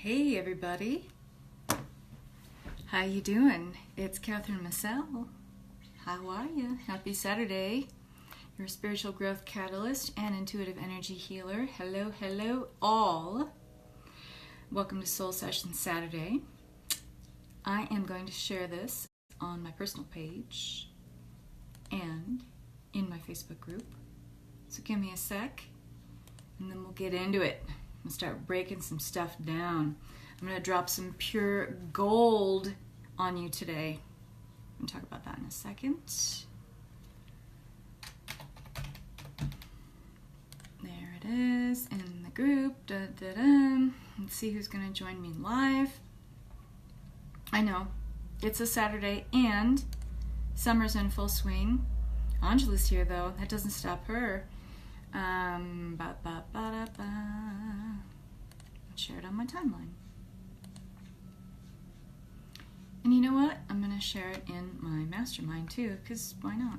Hey everybody, how you doing? It's Catherine Massell. How are you? Happy Saturday. Your spiritual growth catalyst and intuitive energy healer. Hello, hello all. Welcome to Soul Session Saturday. I am going to share this on my personal page and in my Facebook group. So give me a sec and then we'll get into it. And start breaking some stuff down. I'm going to drop some pure gold on you today. I'm going to talk about that in a second. There it is in the group. Let's see who's going to join me live. I know, it's a Saturday and summer's in full swing. Angela's here though. That doesn't stop her. Share it on my timeline. And you know what? I'm going to share it in my mastermind too, because why not?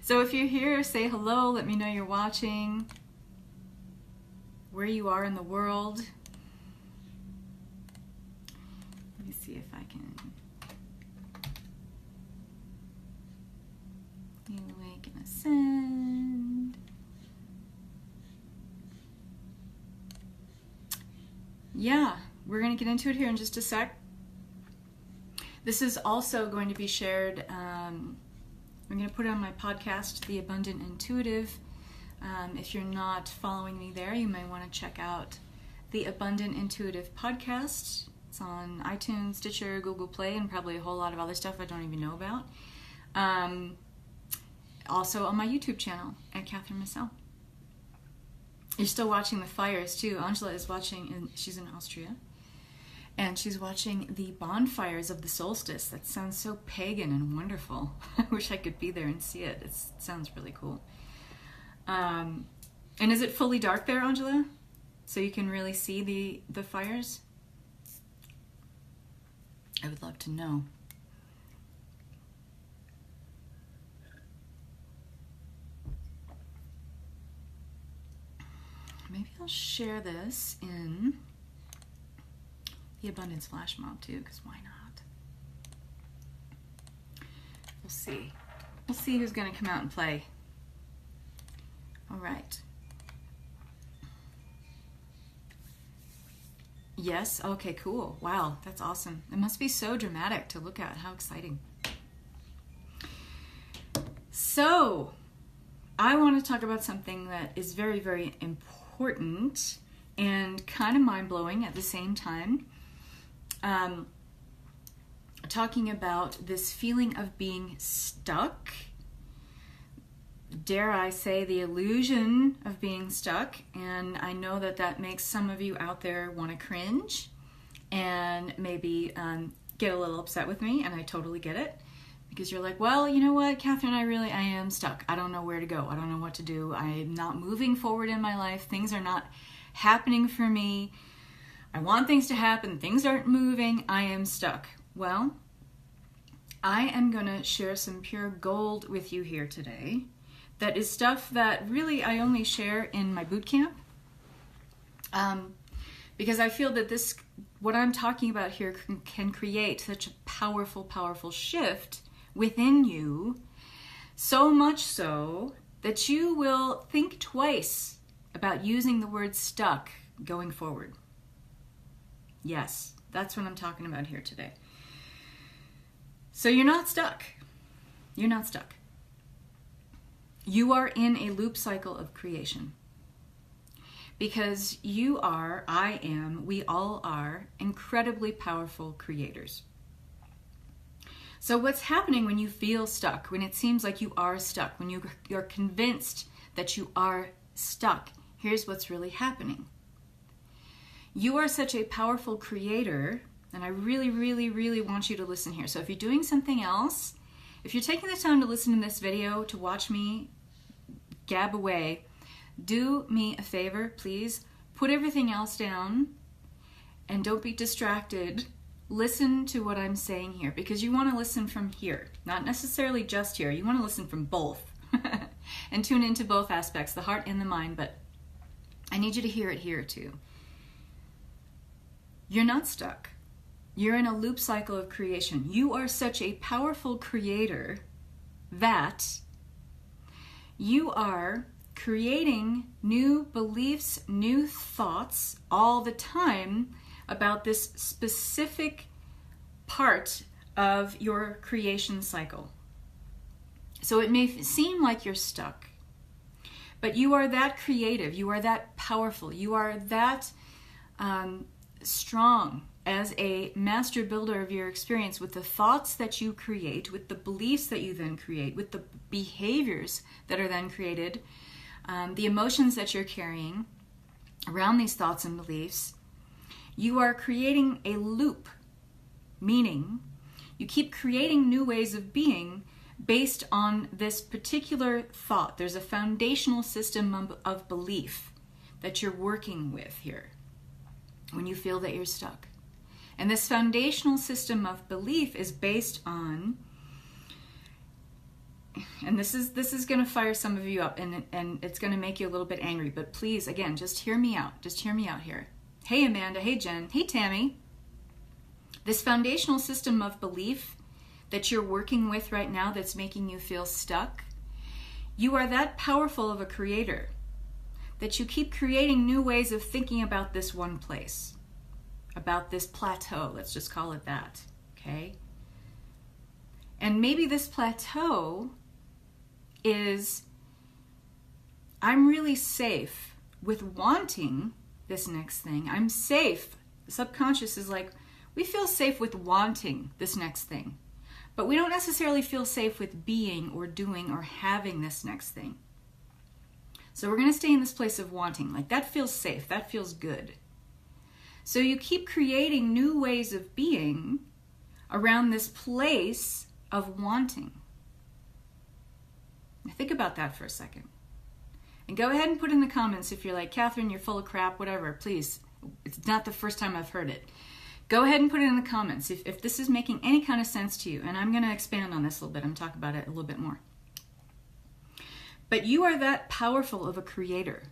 So if you're here, say hello, let me know you're watching, where you are in the world. Let me see if I can. Heal Awaken Ascend. Yeah, we're going to get into it here in just a sec. This is also going to be shared. I'm going to put it on my podcast, The Abundant Intuitive. If you're not following me there, you may want to check out The Abundant Intuitive podcast. It's on iTunes, Stitcher, Google Play, and probably a whole lot of other stuff I don't even know about. Also on my YouTube channel at Catherine Massell. You're still watching the fires too. Angela is watching, and she's in Austria, and she's watching the bonfires of the solstice. That sounds so pagan and wonderful. I wish I could be there and see it. It sounds really cool. And is it fully dark there, Angela? So you can really see the fires? I would love to know. Maybe I'll share this in the Abundance Flash Mob too, because why not? We'll see. We'll see who's going to come out and play. All right. Yes? Okay, cool. Wow, that's awesome. It must be so dramatic to look at. How exciting. So, I want to talk about something that is very, very important and kind of mind-blowing at the same time. Talking about this feeling of being stuck. Dare I say the illusion of being stuck. And I know that that makes some of you out there want to cringe and maybe get a little upset with me, and I totally get it. Because you're like, well, you know what, Catherine, I am stuck. I don't know where to go. I don't know what to do. I'm not moving forward in my life. Things are not happening for me. I want things to happen. Things aren't moving. I am stuck. Well, I am going to share some pure gold with you here today. That is stuff that really I only share in my bootcamp. Because I feel that what I'm talking about here can create such a powerful, powerful shift within you, so much so that you will think twice about using the word stuck going forward. Yes, that's what I'm talking about here today. So you're not stuck. You're not stuck. You are in a loop cycle of creation. Because you are, I am, we all are incredibly powerful creators. So what's happening when you feel stuck, when it seems like you are stuck, when you're convinced that you are stuck, here's what's really happening. You are such a powerful creator, and I really, really, really want you to listen here. So if you're doing something else, if you're taking the time to listen to this video, to watch me gab away, do me a favor, please. Put everything else down and don't be distracted. Listen to what I'm saying here, because you want to listen from here, not necessarily just here. You want to listen from both and tune into both aspects, the heart and the mind, but I need you to hear it here too. You're not stuck. You're in a loop cycle of creation. You are such a powerful creator that you are creating new beliefs, new thoughts all the time about this specific part of your creation cycle. So it may seem like you're stuck, but you are that creative, you are that powerful, you are that strong as a master builder of your experience with the thoughts that you create, with the beliefs that you then create, with the behaviors that are then created, the emotions that you're carrying around these thoughts and beliefs. You are creating a loop, meaning you keep creating new ways of being based on this particular thought. There's a foundational system of belief that you're working with here when you feel that you're stuck. And this foundational system of belief is based on, and this is going to fire some of you up, and it's going to make you a little bit angry, but please, again, just hear me out. Just hear me out here. Hey, Amanda. Hey, Jen. Hey, Tammy. This foundational system of belief that you're working with right now that's making you feel stuck, you are that powerful of a creator that you keep creating new ways of thinking about this one place, about this plateau, let's just call it that, okay? And maybe this plateau is, I'm really safe with wanting this next thing. I'm safe. The subconscious is like, we feel safe with wanting this next thing, but we don't necessarily feel safe with being or doing or having this next thing. So we're going to stay in this place of wanting. Like, that feels safe. That feels good. So you keep creating new ways of being around this place of wanting. Now think about that for a second. And go ahead and put in the comments if you're like, Catherine, you're full of crap, whatever, please. It's not the first time I've heard it. Go ahead and put it in the comments if this is making any kind of sense to you. And I'm going to expand on this a little bit. I'm going to talk about it a little bit more. But you are that powerful of a creator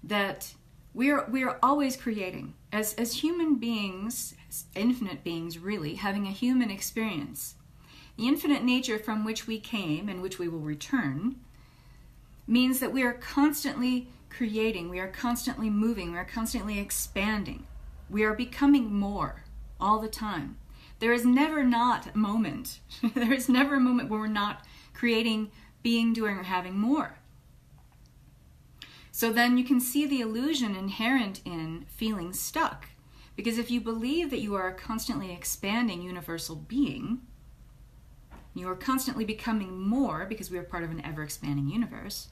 that we are always creating. As human beings, as infinite beings really, having a human experience, the infinite nature from which we came and which we will return means that we are constantly creating, we are constantly moving, we are constantly expanding. We are becoming more all the time. There is never not a moment. There is never a moment where we're not creating, being, doing, or having more. So then you can see the illusion inherent in feeling stuck. Because if you believe that you are a constantly expanding universal being, you are constantly becoming more because we are part of an ever-expanding universe,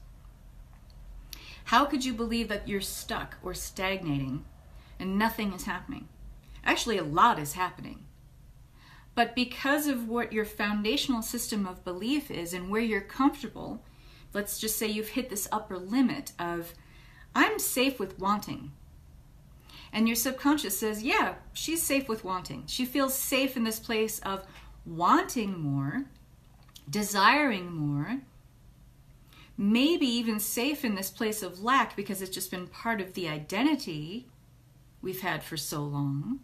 how could you believe that you're stuck or stagnating and nothing is happening? Actually, a lot is happening. But because of what your foundational system of belief is and where you're comfortable, let's just say you've hit this upper limit of, I'm safe with wanting. And your subconscious says, yeah, she's safe with wanting. She feels safe in this place of wanting more, desiring more, maybe even safe in this place of lack because it's just been part of the identity we've had for so long.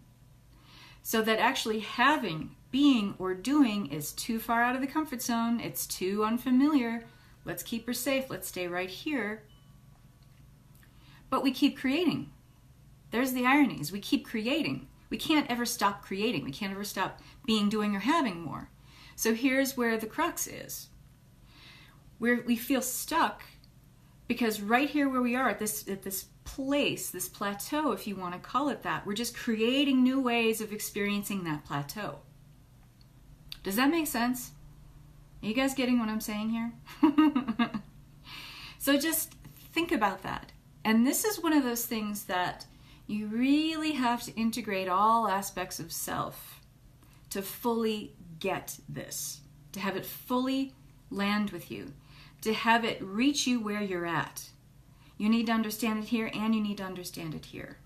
So that actually having, being, or doing is too far out of the comfort zone. It's too unfamiliar. Let's keep her safe. Let's stay right here. But we keep creating. There's the irony, is we keep creating. We can't ever stop creating. We can't ever stop being, doing, or having more. So here's where the crux is. We feel stuck because right here where we are at this place, this plateau, if you want to call it that, we're just creating new ways of experiencing that plateau. Does that make sense? Are you guys getting what I'm saying here? So just think about that. And this is one of those things that you really have to integrate all aspects of self to fully get this, to have it fully land with you, to have it reach you where you're at. You need to understand it here and you need to understand it here.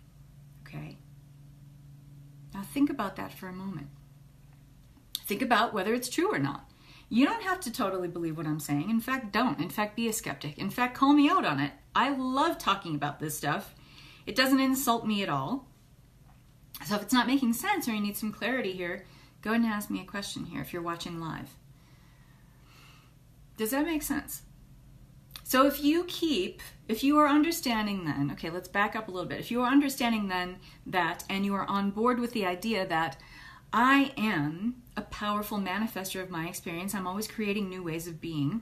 Okay? Now think about that for a moment. Think about whether it's true or not. You don't have to totally believe what I'm saying. In fact, don't. In fact, be a skeptic. In fact, call me out on it. I love talking about this stuff. It doesn't insult me at all. So if it's not making sense or you need some clarity here, go ahead and ask me a question here if you're watching live. Does that make sense? So if you are understanding then, okay, let's back up a little bit. If you are understanding then that, and you are on board with the idea that I am a powerful manifester of my experience, I'm always creating new ways of being.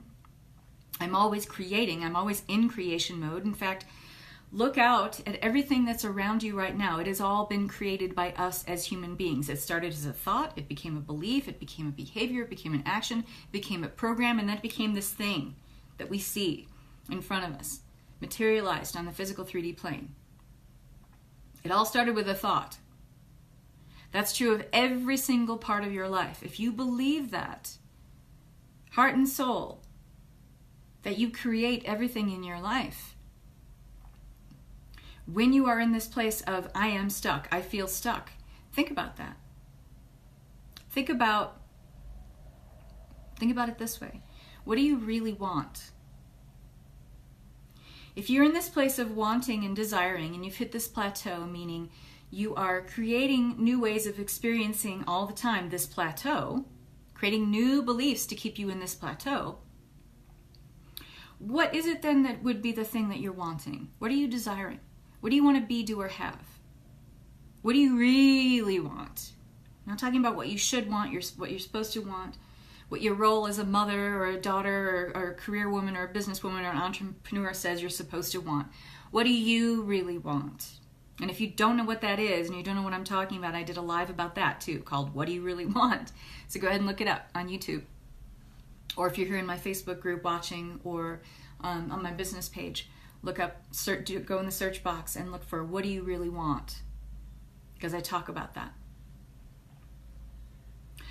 I'm always creating, I'm always in creation mode. In fact, look out at everything that's around you right now. It has all been created by us as human beings. It started as a thought, it became a belief, it became a behavior, it became an action, it became a program, and then it became this thing that we see in front of us, materialized on the physical 3D plane. It all started with a thought. That's true of every single part of your life. If you believe that, heart and soul, that you create everything in your life, when you are in this place of, I am stuck, I feel stuck, think about that. Think about it this way. What do you really want? If you're in this place of wanting and desiring, and you've hit this plateau, meaning you are creating new ways of experiencing all the time this plateau, creating new beliefs to keep you in this plateau, what is it then that would be the thing that you're wanting? What are you desiring? What do you want to be, do, or have? What do you really want? I'm not talking about what you should want, what you're supposed to want, what your role as a mother or a daughter or a career woman or a businesswoman or an entrepreneur says you're supposed to want. What do you really want? And if you don't know what that is and you don't know what I'm talking about, I did a live about that too, called What Do You Really Want? So go ahead and look it up on YouTube. Or if you're here in my Facebook group watching, or on my business page, look up, go in the search box and look for What Do You Really Want? Because I talk about that.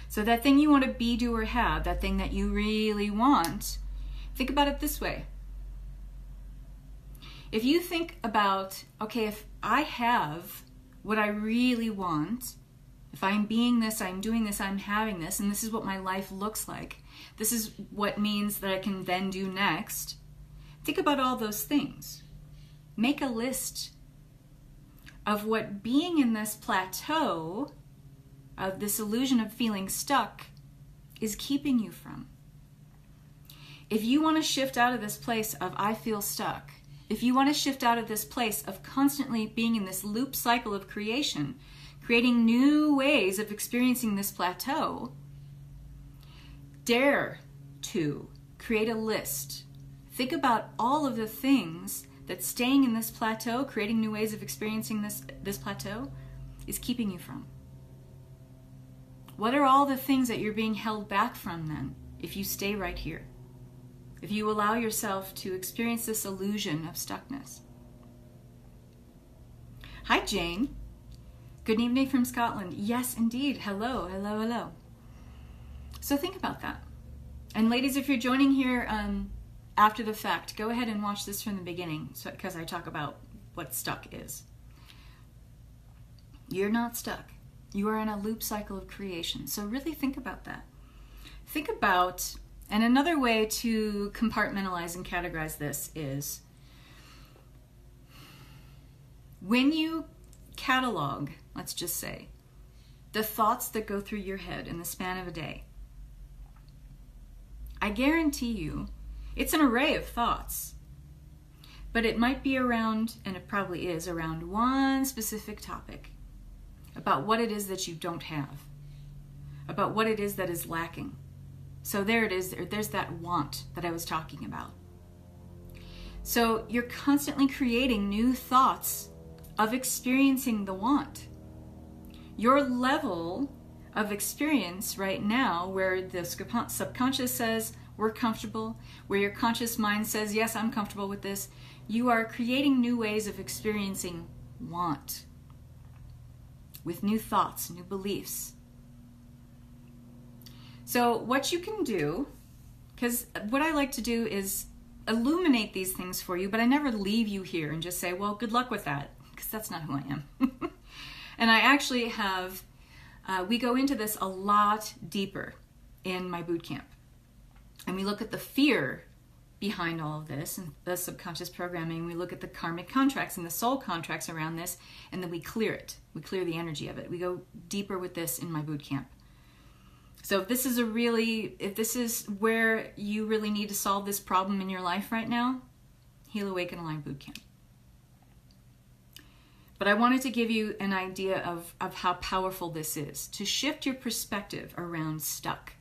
So that thing you want to be, do, or have, that thing that you really want, think about it this way. If you think about, okay, if I have what I really want, if I'm being this, I'm doing this, I'm having this, and this is what my life looks like, this is what means that I can then do next, think about all those things. Make a list of what being in this plateau, of this illusion of feeling stuck, is keeping you from. If you want to shift out of this place of I feel stuck, if you want to shift out of this place of constantly being in this loop cycle of creation, creating new ways of experiencing this plateau, dare to create a list. Think about all of the things that staying in this plateau, creating new ways of experiencing this plateau, is keeping you from. What are all the things that you're being held back from then, if you stay right here? If you allow yourself to experience this illusion of stuckness. Hi, Jane. Good evening from Scotland. Yes, indeed. Hello, hello, hello. So think about that. And ladies, if you're joining here after the fact, go ahead and watch this from the beginning, because I talk about what stuck is. You're not stuck. You are in a loop cycle of creation. So really think about that. Think about, and another way to compartmentalize and categorize this is, when you catalog, let's just say, the thoughts that go through your head in the span of a day, I guarantee you it's an array of thoughts, but it might be around, and it probably is, around one specific topic, about what it is that you don't have, about what it is that is lacking. So there it is, there's that want that I was talking about. So you're constantly creating new thoughts of experiencing the want. Your level of experience right now, where the subconscious says, we're comfortable, where your conscious mind says, yes, I'm comfortable with this, you are creating new ways of experiencing want with new thoughts, new beliefs. So what you can do, because what I like to do is illuminate these things for you, but I never leave you here and just say, well, good luck with that, because that's not who I am. And I actually have, we go into this a lot deeper in my boot camp. And we look at the fear behind all of this and the subconscious programming. We look at the karmic contracts and the soul contracts around this, and then we clear it. We clear the energy of it. We go deeper with this in my boot camp. So if this is where you really need to solve this problem in your life right now, Heal Awaken Align Bootcamp. But I wanted to give you an idea of how powerful this is, to shift your perspective around stuck.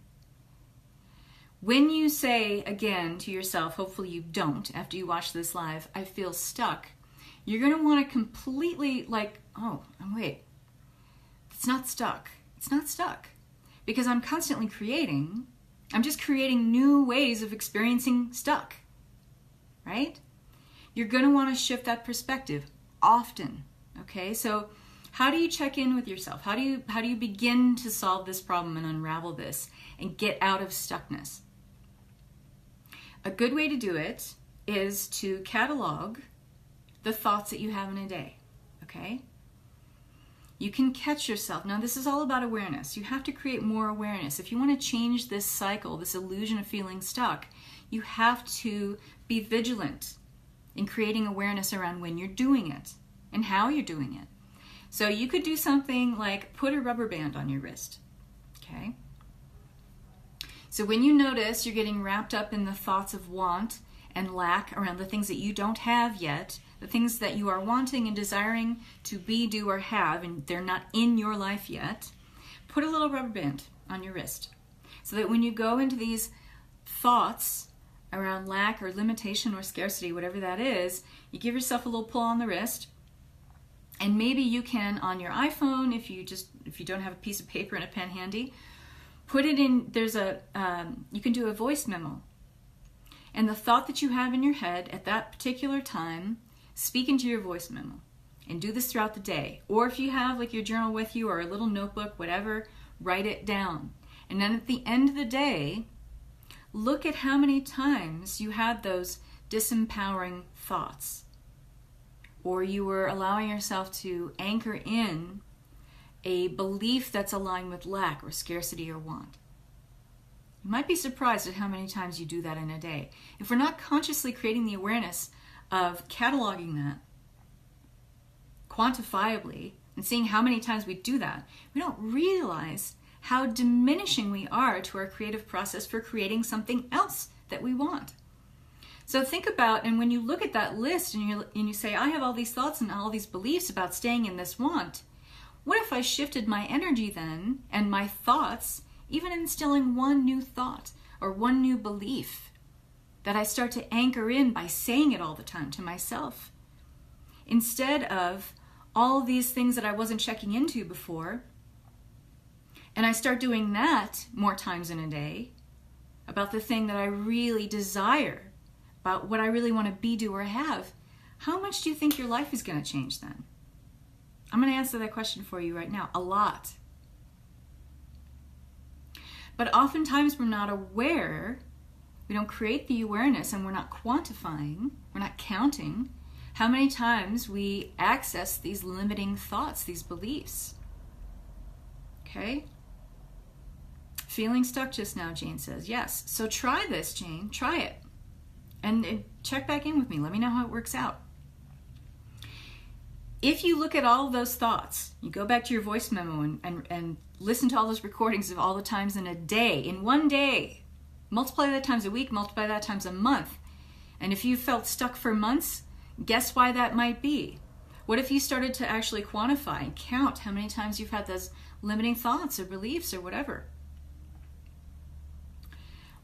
When you say again to yourself, hopefully you don't after you watch this live, I feel stuck, you're going to want to completely wait, it's not stuck. It's not stuck. Because I'm constantly creating, I'm just creating new ways of experiencing stuck, right? You're going to want to shift that perspective often, okay? So how do you check in with yourself? How do you begin to solve this problem and unravel this and get out of stuckness? A good way to do it is to catalog the thoughts that you have in a day, okay? You can catch yourself. Now, this is all about awareness. You have to create more awareness. If you want to change this cycle, this illusion of feeling stuck, you have to be vigilant in creating awareness around when you're doing it and how you're doing it. So you could do something like put a rubber band on your wrist, okay? So when you notice you're getting wrapped up in the thoughts of want and lack around the things that you don't have yet, the things that you are wanting and desiring to be, do, or have, and they're not in your life yet, put a little rubber band on your wrist so that when you go into these thoughts around lack or limitation or scarcity, whatever that is, you give yourself a little pull on the wrist. And maybe you can, on your iPhone, if you don't have a piece of paper and a pen handy, put it in, you can do a voice memo. And the thought that you have in your head at that particular time, speak into your voice memo. And do this throughout the day. Or if you have like your journal with you or a little notebook, whatever, write it down. And then at the end of the day, look at how many times you had those disempowering thoughts. Or you were allowing yourself to anchor in a belief that's aligned with lack or scarcity or want. You might be surprised at how many times you do that in a day. If we're not consciously creating the awareness of cataloging that quantifiably and seeing how many times we do that, we don't realize how diminishing we are to our creative process for creating something else that we want. So think about, and when you look at that list and you say, I have all these thoughts and all these beliefs about staying in this want, what if I shifted my energy then and my thoughts, even instilling one new thought or one new belief that I start to anchor in by saying it all the time to myself, instead of all these things that I wasn't checking into before, and I start doing that more times in a day about the thing that I really desire, about what I really want to be, do, or have, how much do you think your life is going to change then? I'm going to answer that question for you right now. A lot. But oftentimes we're not aware, we don't create the awareness, and we're not quantifying, we're not counting how many times we access these limiting thoughts, these beliefs. Okay? Feeling stuck just now, Jane says. Yes. So try this, Jane. Try it. And check back in with me. Let me know how it works out. If you look at all of those thoughts, you go back to your voice memo and listen to all those recordings of all the times in a day, in one day, multiply that times a week, multiply that times a month. And if you felt stuck for months, guess why that might be? What if you started to actually quantify and count how many times you've had those limiting thoughts or beliefs or whatever?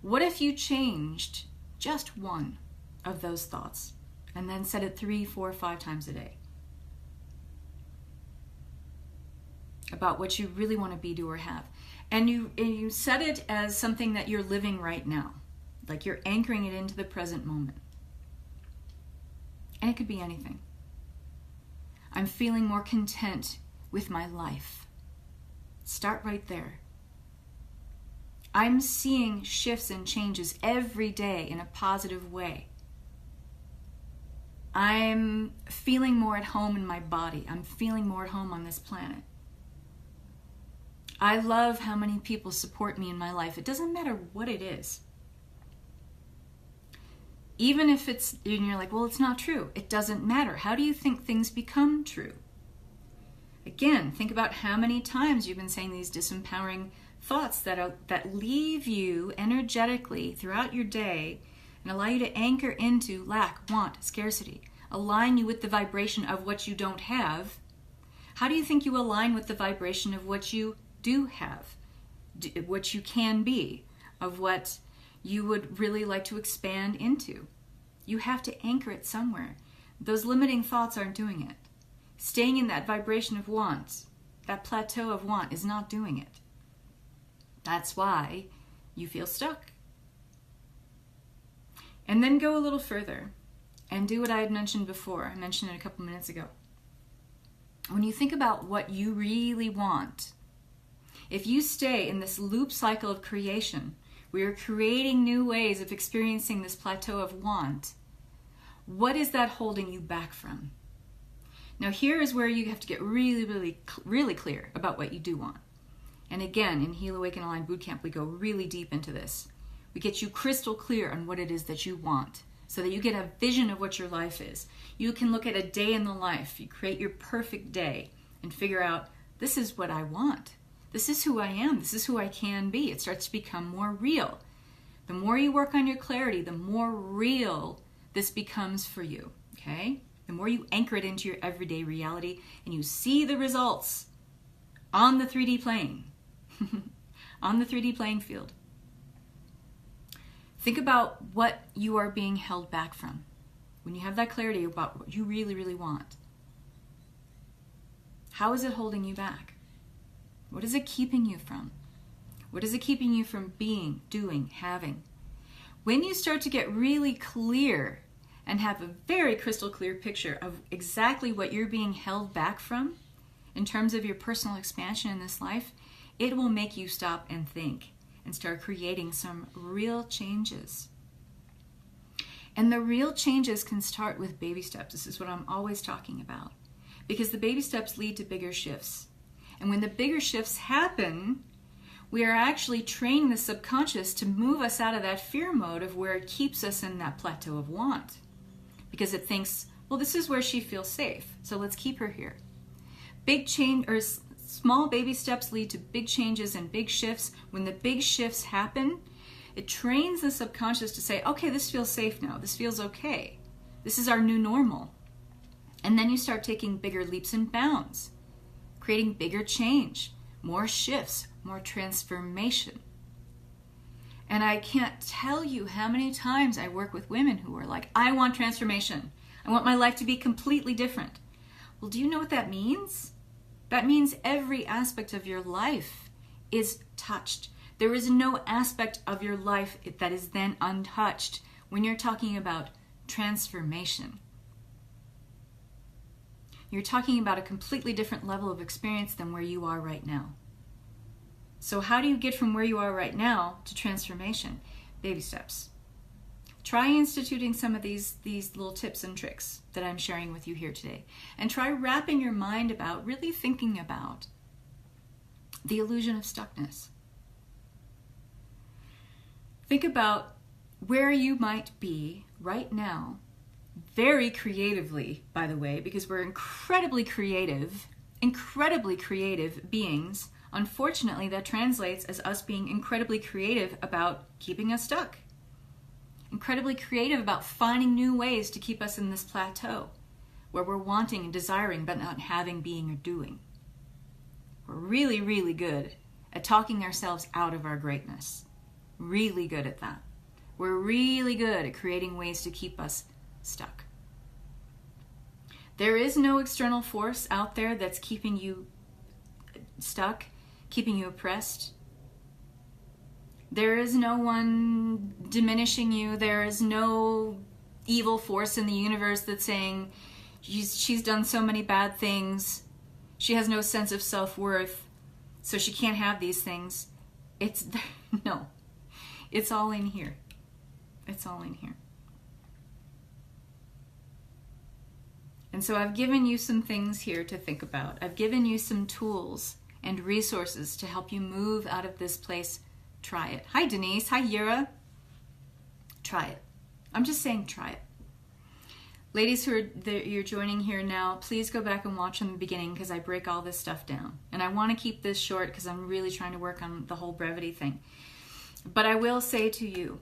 What if you changed just one of those thoughts and then said it 3, 4, 5 times a day about what you really want to be, do, or have? And you set it as something that you're living right now, like you're anchoring it into the present moment. And it could be anything. I'm feeling more content with my life. Start right there. I'm seeing shifts and changes every day in a positive way. I'm feeling more at home in my body. I'm feeling more at home on this planet. I love how many people support me in my life. It doesn't matter what it is. Even if it's, and you're like, well, it's not true. It doesn't matter. How do you think things become true? Again, think about how many times you've been saying these disempowering thoughts that leave you energetically throughout your day and allow you to anchor into lack, want, scarcity, align you with the vibration of what you don't have. How do you think you align with the vibration of what you do have, what you can be, of what you would really like to expand into? You have to anchor it somewhere. Those limiting thoughts aren't doing it. Staying in that vibration of want, that plateau of want, is not doing it. That's why you feel stuck. And then go a little further and do what I had mentioned before. I mentioned it a couple minutes ago. When you think about what you really want, if you stay in this loop cycle of creation, we are creating new ways of experiencing this plateau of want, what is that holding you back from? Now here is where you have to get really clear about what you do want. And again, in Heal Awaken Align Bootcamp, we go really deep into this. We get you crystal clear on what it is that you want, so that you get a vision of what your life is. You can look at a day in the life. You create your perfect day and figure out, this is what I want. This is who I am. This is who I can be. It starts to become more real. The more you work on your clarity, the more real this becomes for you, okay? The more you anchor it into your everyday reality and you see the results on the 3D plane, on the 3D playing field. Think about what you are being held back from. When you have that clarity about what you really, really want, how is it holding you back? What is it keeping you from? What is it keeping you from being, doing, having? When you start to get really clear and have a very crystal clear picture of exactly what you're being held back from in terms of your personal expansion in this life, it will make you stop and think and start creating some real changes. And the real changes can start with baby steps. This is what I'm always talking about, because the baby steps lead to bigger shifts. And when the bigger shifts happen, we are actually training the subconscious to move us out of that fear mode of where it keeps us in that plateau of want. Because it thinks, well, this is where she feels safe, so let's keep her here. Big change, or small baby steps lead to big changes and big shifts. When the big shifts happen, it trains the subconscious to say, okay, this feels safe now. This feels okay. This is our new normal. And then you start taking bigger leaps and bounds, creating bigger change, more shifts, more transformation. And I can't tell you how many times I work with women who are like, I want transformation. I want my life to be completely different. Well, do you know what that means? That means every aspect of your life is touched. There is no aspect of your life that is then untouched when you're talking about transformation. You're talking about a completely different level of experience than where you are right now. So how do you get from where you are right now to transformation? Baby steps. Try instituting some of these little tips and tricks that I'm sharing with you here today. And try wrapping your mind about, really thinking about the illusion of stuckness. Think about where you might be right now, very creatively, by the way, because we're incredibly creative beings. Unfortunately, that translates as us being incredibly creative about keeping us stuck. Incredibly creative about finding new ways to keep us in this plateau where we're wanting and desiring but not having, being, or doing. We're really, really good at talking ourselves out of our greatness. Really good at that. We're really good at creating ways to keep us stuck. There is no external force out there that's keeping you stuck, keeping you oppressed. There is no one diminishing you. There is no evil force in the universe that's saying she's done so many bad things. She has no sense of self-worth, so she can't have these things. No. It's all in here. It's all in here. And so I've given you some things here to think about. I've given you some tools and resources to help you move out of this place. Try it. Hi, Denise. Hi, Yira. Try it. I'm just saying, try it. Ladies you're joining here now, please go back and watch from the beginning because I break all this stuff down. And I want to keep this short because I'm really trying to work on the whole brevity thing. But I will say to you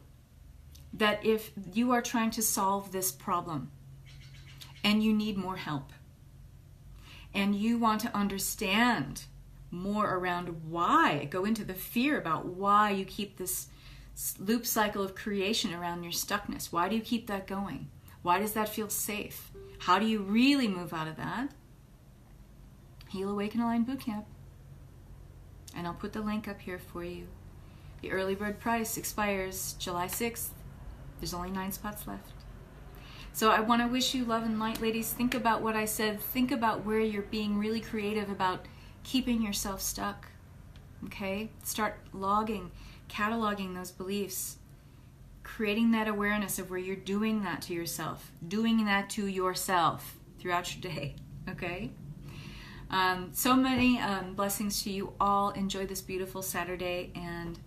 that if you are trying to solve this problem and you need more help and you want to understand more around why, go into the fear about why you keep this loop cycle of creation around your stuckness. Why do you keep that going? Why does that feel safe? How do you really move out of that? Heal Awaken Align Bootcamp. And I'll put the link up here for you. The early bird price expires July 6th. There's only 9 spots left. So I want to wish you love and light, ladies. Think about what I said. Think about where you're being really creative about keeping yourself stuck. Okay? Start logging, cataloging those beliefs. Creating that awareness of where you're doing that to yourself. Doing that to yourself throughout your day. Okay? So many blessings to you all. Enjoy this beautiful Saturday, and